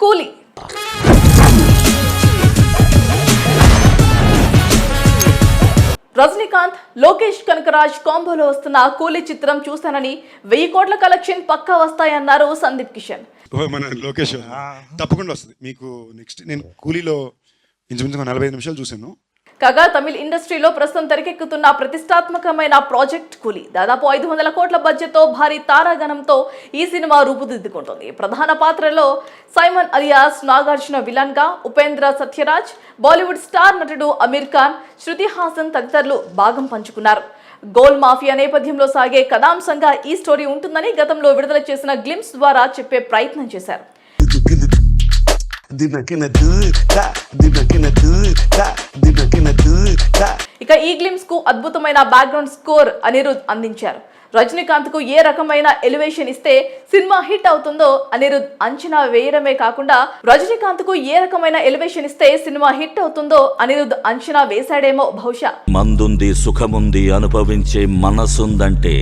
కూలీ. రజనీకాంత్, లోకేష్ కనకరాజ్ కాంబోలో వస్తున్న కూలీ చిత్రం చూశానని 1000 కోట్ల కలెక్షన్ పక్కా వస్తాయన్నారు సందీప్ కిషన్. మన లోకేష్ తప్పకుండా వస్తుంది మీకు. నెక్స్ట్ నేను కూలీలో ఇంచుమించుగా 45 నిమిషాలు చూశాను. కాగా తమిళ ఇండస్ట్రీలో ప్రస్తుతం తెరకెక్కుతున్న ప్రతిష్టాత్మకమైన ప్రాజెక్ట్ కూలీ దాదాపు 500 కోట్ల బడ్జెట్తో భారీ తారాగణంతో ఈ సినిమా రూపుదిద్దుకుంటుంది. ప్రధాన పాత్రలో సైమన్ అలియాస్ నాగార్జున విలన్ గా, ఉపేంద్ర సత్యరాజ్, బాలీవుడ్ స్టార్ నటుడు అమీర్ ఖాన్, శృతి హాసన్ తదితరులు భాగం పంచుకున్నారు. గోల్ మాఫియా నేపథ్యంలో సాగే కథాంశంగా ఈ స్టోరీ ఉంటుందని గతంలో విడుదల చేసిన గ్లిమ్స్ ద్వారా చెప్పే ప్రయత్నం చేశారు. ఇక ఈ గ్లిమ్స్ కు అద్భుతమైన బ్యాక్గ్రౌండ్ స్కోర్ అనిరుద్ అందించారు. రజనీకాంత్ కు ఏ రకమైన ఎలివేషన్ ఇస్తే సినిమా హిట్ అవుతుందో అనిరుద్ అంచనా వేయడమే కాకుండా రజనీకాంత్ కు ఏ రకమైన ఎలివేషన్ ఇస్తే సినిమా హిట్ అవుతుందో అనిరుద్ అంచనా వేశాడేమో బహుశా. మందుంది, సుఖముంది, అనుభవించే మనసుందంటే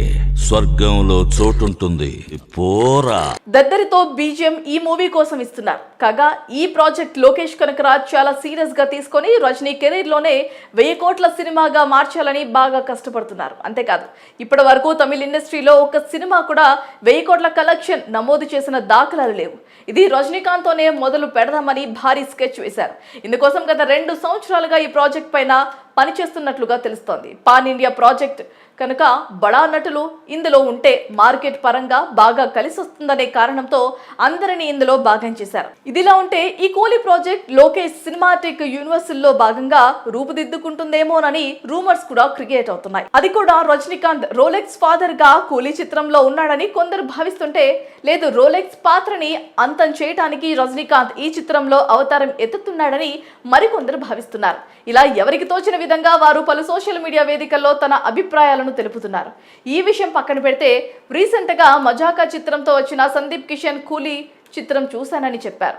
స్వర్గంలో చోటుంటుంది పోరా. దద్దరితో బీజిఎం ఈ మూవీ కోసం ఇస్తున్నారు. కాగా ఈ ప్రాజెక్ట్ లోకేష్ కనకరాజ్ చాలా సీరియస్ గా తీసుకొని రజనీ కెరీర్ లోనే 1000 కోట్ల సినిమాగా మార్చాలని బాగా కష్టపడుతున్నారు. అంతేకాదు ఇప్పటి వరకు తమిళ ఇండస్ట్రీలో ఒక సినిమా కూడా 1000 కోట్ల కలెక్షన్ నమోదు చేసిన దాఖలాలు లేవు. ఇది రజనీకాంత్ తోనే మొదలు పెడదామని భారీ స్కెచ్ వేశారు. ఇందుకోసం గత 2 సంవత్సరాలుగా ఈ ప్రాజెక్ట్ పైన పనిచేస్తున్నట్లుగా తెలుస్తోంది. పాన్ ఇండియా ప్రాజెక్ట్ కనుక బడా నటులు ఇందులో ఉంటే మార్కెట్ పరంగా బాగా కలిసి వస్తుందనే కారణంతో అందరినీ ఇందులో భాగం చేశారు. ఇదిలా ఉంటే ఈ కూలీ ప్రాజెక్ట్ లోకేష్ సినిమాటిక్ యూనివర్సల్లో భాగంగా రూపుదిద్దుకుంటుందేమోనని రూమర్స్ కూడా క్రియేట్ అవుతున్నాయి. అది కూడా రజనీకాంత్ రోలెక్స్ ఫాదర్ గా కూలీ చిత్రంలో ఉన్నాడని కొందరు భావిస్తుంటే, లేదు రోలెక్స్ పాత్రని అంతం చేయడానికి రజనీకాంత్ ఈ చిత్రంలో అవతారం ఎత్తుతున్నాడని మరికొందరు భావిస్తున్నారు. ఇలా ఎవరికి తోచిన విధంగా వారు పలు సోషల్ మీడియా వేదికల్లో తన అభిప్రాయాలను తెలుపుతున్నారు. ఈ విషయం పక్కన పెడితే రీసెంట్ గా మజాకా చిత్రంతో వచ్చిన సందీప్ కిషన్ కూలీ చిత్రం చూశానని చెప్పారు.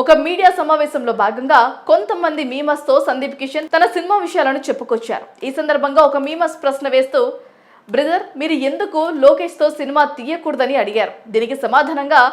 ఒక మీడియా సమావేశంలో భాగంగా కొంతమంది మీమర్స్ తో సందీప్ కిషన్ తన సినిమా విషయాలను చెప్పుకొచ్చారు. ఈ సందర్భంగా ఒక మీమర్స్ ప్రశ్న వేస్తూ, బ్రదర్ మీరు ఎందుకు లోకేష్ తో సినిమా తీయకూడదని అడిగారు. దీనికి సమాధానంగా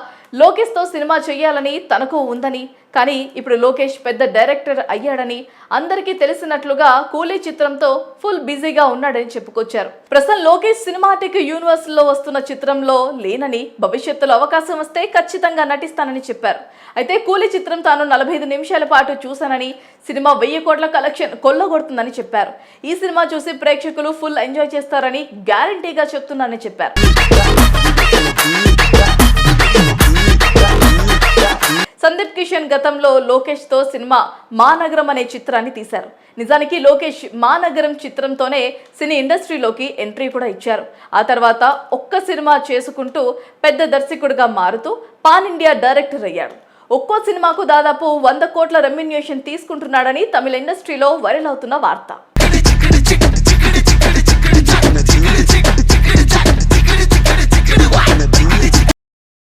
లోకేష్ తో సినిమా చేయాలని తనకు ఉందని, కానీ ఇప్పుడు లోకేష్ పెద్ద డైరెక్టర్ అయ్యాడని అందరికీ తెలిసినట్లుగా కూలీ చిత్రంతో ఫుల్ బిజీగా ఉన్నాడని చెప్పుకొచ్చారు. ప్రస్తుతం లోకేష్ సినిమాటిక్ యూనివర్స్ లో వస్తున్న చిత్రంలో లేనని, భవిష్యత్తులో అవకాశం వస్తే ఖచ్చితంగా నటిస్తానని చెప్పారు. అయితే కూలీ చిత్రం తాను 45 నిమిషాల పాటు చూశానని, సినిమా 1000 కోట్ల కలెక్షన్ కొల్లగొడుతుందని చెప్పారు. ఈ సినిమా చూసి ప్రేక్షకులు ఫుల్ ఎంజాయ్ చేస్తారని గ్యారంటీగా చెప్తున్నానని చెప్పారు. సందీప్ కిషన్ గతంలో లోకేష్ తో సినిమా మానగరం అనే చిత్రాన్ని తీశారు. నిజానికి లోకేష్ మానగరం చిత్రంతోనే సినీ ఇండస్ట్రీలోకి ఎంట్రీ కూడా ఇచ్చారు. ఆ తర్వాత ఒక్క సినిమా చేసుకుంటూ పెద్ద దర్శకుడిగా మారుతూ పాన్ ఇండియా డైరెక్టర్ అయ్యాడు. ఒక్కో సినిమాకు దాదాపు 100 కోట్ల రెమ్యునరేషన్ తీసుకుంటున్నాడని తమిళ ఇండస్ట్రీలో వైరల్ అవుతున్న వార్త.